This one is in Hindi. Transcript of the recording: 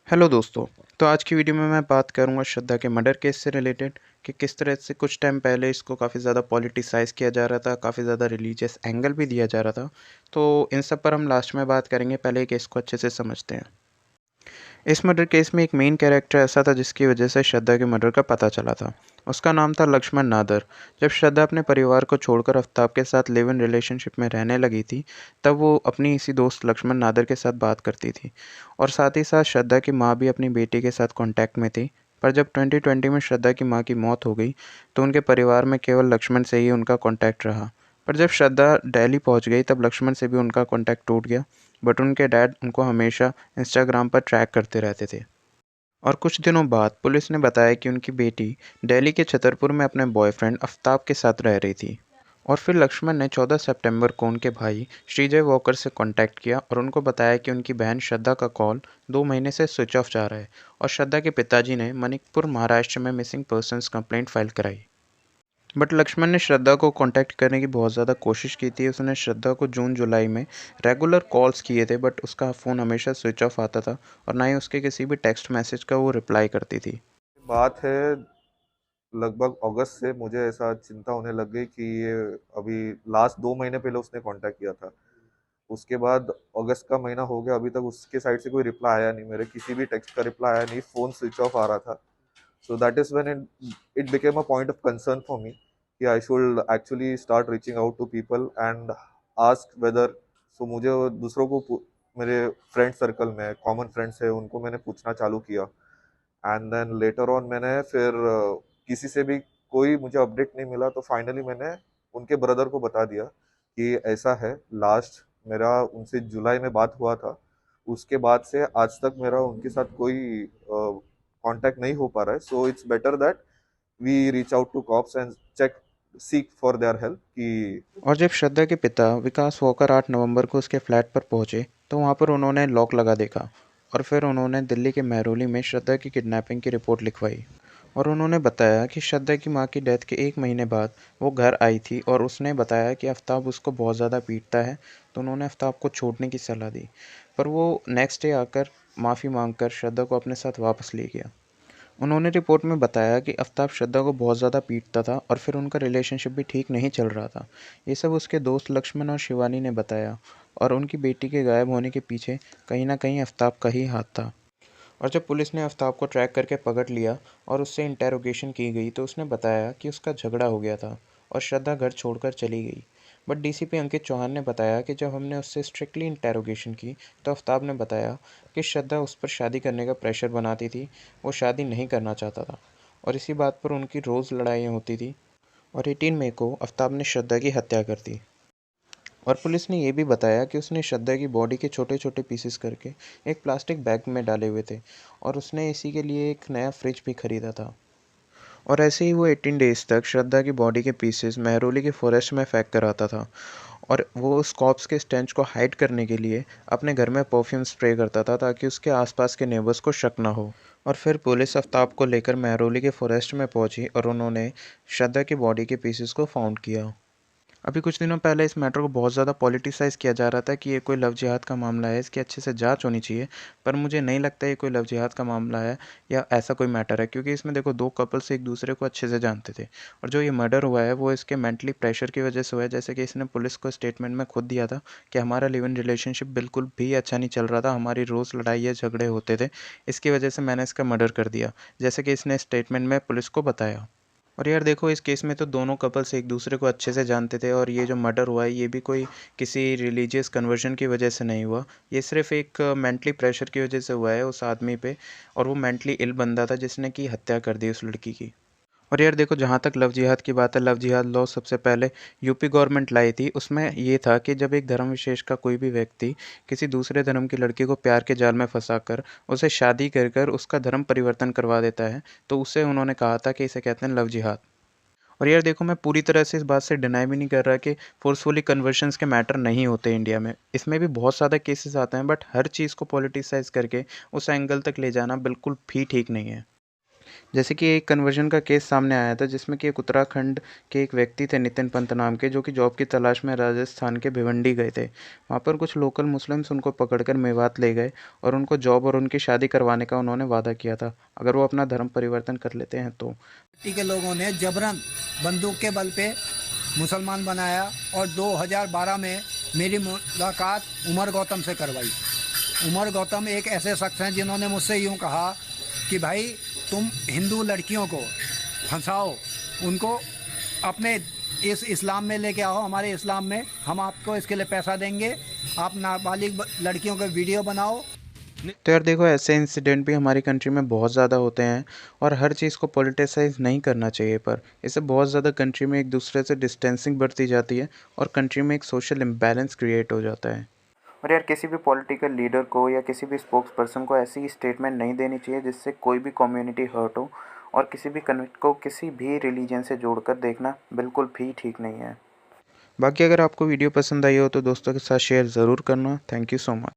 हेलो दोस्तों। तो आज की वीडियो में मैं बात करूंगा श्रद्धा के मर्डर केस से रिलेटेड कि किस तरह से कुछ टाइम पहले इसको काफ़ी ज़्यादा पॉलिटिसाइज़ किया जा रहा था, काफ़ी ज़्यादा रिलीजियस एंगल भी दिया जा रहा था। तो इन सब पर हम लास्ट में बात करेंगे, पहले केस को अच्छे से समझते हैं। इस मर्डर केस में एक मेन कैरेक्टर ऐसा था जिसकी वजह से श्रद्धा के मर्डर का पता चला था। उसका नाम था लक्ष्मण नादर। जब श्रद्धा अपने परिवार को छोड़कर आफ्ताब के साथ लिव इन रिलेशनशिप में रहने लगी थी, तब वो अपनी इसी दोस्त लक्ष्मण नादर के साथ बात करती थी और साथ ही साथ श्रद्धा की माँ भी अपनी बेटी के साथ कांटेक्ट में थी। पर जब 2020 में श्रद्धा की माँ की मौत हो गई, तो उनके परिवार में केवल लक्ष्मण से ही उनका कांटेक्ट रहा। पर जब श्रद्धा दिल्ली पहुंच गई, तब लक्ष्मण से भी उनका कांटेक्ट टूट गया। बट उनके डैड उनको हमेशा इंस्टाग्राम पर ट्रैक करते रहते थे। और कुछ दिनों बाद पुलिस ने बताया कि उनकी बेटी दिल्ली के छतरपुर में अपने बॉयफ्रेंड आफ्ताब के साथ रह रही थी। और फिर लक्ष्मण ने 14 सितंबर को उनके भाई श्रीजय वॉकर से कांटेक्ट किया और उनको बताया कि उनकी बहन श्रद्धा का कॉल 2 महीने से स्विच ऑफ जा रहा है। और श्रद्धा के पिताजी ने मणिकपुर महाराष्ट्र में मिसिंग पर्सन्स कंप्लेंट फाइल कराई। बट लक्ष्मण ने श्रद्धा को कांटेक्ट करने की बहुत ज़्यादा कोशिश की थी। उसने श्रद्धा को जून जुलाई में रेगुलर कॉल्स किए थे, बट उसका फ़ोन हमेशा स्विच ऑफ आता था और ना ही उसके किसी भी टेक्स्ट मैसेज का वो रिप्लाई करती थी। बात है लगभग अगस्त से मुझे ऐसा चिंता होने लग गई कि ये अभी लास्ट 2 महीने पहले उसने कांटेक्ट किया था। उसके बाद अगस्त का महीना हो गया, अभी तक उसके साइड से कोई रिप्लाई आया नहीं, मेरे किसी भी टेक्स्ट का रिप्लाई आया नहीं, फोन स्विच ऑफ आ रहा था। So that is when it became a point of concern for me कि I should actually start reaching out to people and ask whether. So मुझे दूसरों को मेरे फ्रेंड सर्कल में कॉमन फ्रेंड्स है उनको मैंने पूछना चालू किया। एंड देन लेटर ऑन मैंने फिर किसी से भी कोई मुझे अपडेट नहीं मिला, तो फाइनली मैंने उनके ब्रदर को बता दिया कि ऐसा है। लास्ट मेरा उनसे जुलाई में बात हुआ था, उसके बाद से आज तक मेरा उनके साथ कोई कांटेक्ट नहीं हो पा रहा है। So it's better that we reach out to cops and check seek for their help कि। और जब श्रद्धा के पिता विकास वॉकर 8 नवंबर को उसके फ्लैट पर पहुंचे, तो वहां पर उन्होंने लॉक लगा देखा। और फिर उन्होंने दिल्ली के महरौली में श्रद्धा की किडनैपिंग की रिपोर्ट लिखवाई। और उन्होंने बताया कि श्रद्धा की मां की डेथ के 1 महीने बाद वो घर आई थी और उसने बताया कि आफ्ताब उसको बहुत ज़्यादा पीटता है। तो उन्होंने आफ्ताब को छोड़ने की सलाह दी। पर वो नेक्स्ट डे आकर माफ़ी मांगकर श्रद्धा को अपने साथ वापस ले गया। उन्होंने रिपोर्ट में बताया कि आफ्ताब श्रद्धा को बहुत ज़्यादा पीटता था और फिर उनका रिलेशनशिप भी ठीक नहीं चल रहा था। ये सब उसके दोस्त लक्ष्मण और शिवानी ने बताया। और उनकी बेटी के गायब होने के पीछे कहीं ना कहीं आफ्ताब का ही हाथ था। और जब पुलिस ने आफ्ताब को ट्रैक करके पकड़ लिया और उससे इंटेरोगेशन की गई, तो उसने बताया कि उसका झगड़ा हो गया था और श्रद्धा घर छोड़कर चली गई। बट डीसीपी अंकित चौहान ने बताया कि जब हमने उससे स्ट्रिक्टली इंटेरोगेशन की, तो आफ्ताब ने बताया कि श्रद्धा उस पर शादी करने का प्रेशर बनाती थी। वो शादी नहीं करना चाहता था और इसी बात पर उनकी रोज़ लड़ाइयाँ होती थी। और 18 मई को आफ्ताब ने श्रद्धा की हत्या कर दी। और पुलिस ने ये भी बताया कि उसने श्रद्धा की बॉडी के छोटे छोटे पीसेस करके एक प्लास्टिक बैग में डाले हुए थे और उसने इसी के लिए एक नया फ्रिज भी खरीदा था। और ऐसे ही वो 18 डेज तक श्रद्धा की बॉडी के पीसेस महरौली के फॉरेस्ट में फेंक कर आता था। और वो उस कॉप्स के स्टेंच को हाइड करने के लिए अपने घर में परफ्यूम स्प्रे करता था ताकि उसके आसपास के नेबर्स को शक ना हो। और फिर पुलिस आफ्ताब को लेकर महरौली के फॉरेस्ट में पहुंची और उन्होंने श्रद्धा की बॉडी के पीसेस को फाउंड किया। अभी कुछ दिनों पहले इस मैटर को बहुत ज़्यादा पॉलिटिसाइज़ किया जा रहा था कि ये कोई लव जिहाद का मामला है, इसकी अच्छे से जांच होनी चाहिए। पर मुझे नहीं लगता ये कोई लव जिहाद का मामला है या ऐसा कोई मैटर है, क्योंकि इसमें देखो, दो कपल्स एक दूसरे को अच्छे से जानते थे। और जो ये मर्डर हुआ है वो इसके मेंटली प्रेशर की वजह से हुआ है। जैसे कि इसने पुलिस को स्टेटमेंट में खुद दिया था कि हमारा लिव इन रिलेशनशिप बिल्कुल भी अच्छा नहीं चल रहा था, हमारी रोज़ लड़ाई या झगड़े होते थे, इसकी वजह से मैंने इसका मर्डर कर दिया, जैसे कि इसने स्टेटमेंट में पुलिस को बताया। और यार देखो, इस केस में तो दोनों कपल्स एक दूसरे को अच्छे से जानते थे और ये जो मर्डर हुआ है ये भी कोई किसी रिलीजियस कन्वर्जन की वजह से नहीं हुआ। ये सिर्फ एक मेंटली प्रेशर की वजह से हुआ है उस आदमी पे। और वो मेंटली इल बंदा था जिसने की हत्या कर दी उस लड़की की। और यार देखो, जहाँ तक लव जिहाद की बात है, लव जिहाद लॉ सबसे पहले यूपी गवर्नमेंट लाई थी। उसमें ये था कि जब एक धर्म विशेष का कोई भी व्यक्ति किसी दूसरे धर्म की लड़की को प्यार के जाल में फंसाकर उसे शादी कर कर उसका धर्म परिवर्तन करवा देता है, तो उसे उन्होंने कहा था कि इसे कहते हैं लव जिहाद। और यार देखो, मैं पूरी तरह से इस बात से डिनाई भी नहीं कर रहा कि फोर्सफुली कन्वर्शंस के मैटर नहीं होते इंडिया में। इसमें भी बहुत ज़्यादा केसेस आते हैं, बट हर चीज़ को पॉलिटिसाइज करके उस एंगल तक ले जाना बिल्कुल भी ठीक नहीं है। जैसे कि एक कन्वर्जन का केस सामने आया था जिसमें कि एक उत्तराखंड के एक व्यक्ति थे नितिन पंत नाम के, जो कि जॉब की तलाश में राजस्थान के भिवंडी गए थे। वहाँ पर कुछ लोकल मुस्लिम्स उनको पकड़कर मेवात ले गए और उनको जॉब और उनकी शादी करवाने का उन्होंने वादा किया था अगर वो अपना धर्म परिवर्तन कर लेते हैं तो। पार्टी के लोगों ने जबरन बंदूक के बल पे मुसलमान बनाया और 2012 में मेरी मुलाकात उमर गौतम से करवाई। उमर गौतम एक ऐसे शख्स हैं जिन्होंने मुझसे यूँ कहा कि भाई तुम हिंदू लड़कियों को फंसाओ, उनको अपने इस इस्लाम में लेके आओ, हमारे इस्लाम में, हम आपको इसके लिए पैसा देंगे, आप नाबालिग लड़कियों के वीडियो बनाओ। तो यार देखो, ऐसे इंसिडेंट भी हमारी कंट्री में बहुत ज़्यादा होते हैं और हर चीज़ को पॉलिटिसाइज नहीं करना चाहिए, पर इससे बहुत ज़्यादा कंट्री में एक दूसरे से डिस्टेंसिंग बढ़ती जाती है और कंट्री में एक सोशल इम्बैलेंस क्रिएट हो जाता है। और यार किसी भी पॉलिटिकल लीडर को या किसी भी स्पोक्स पर्सन को ऐसी स्टेटमेंट नहीं देनी चाहिए जिससे कोई भी कम्युनिटी हर्ट हो, और किसी भी कन्विक्ट को किसी भी रिलीजन से जोड़कर देखना बिल्कुल भी ठीक नहीं है। बाकी अगर आपको वीडियो पसंद आई हो तो दोस्तों के साथ शेयर ज़रूर करना। Thank you so much.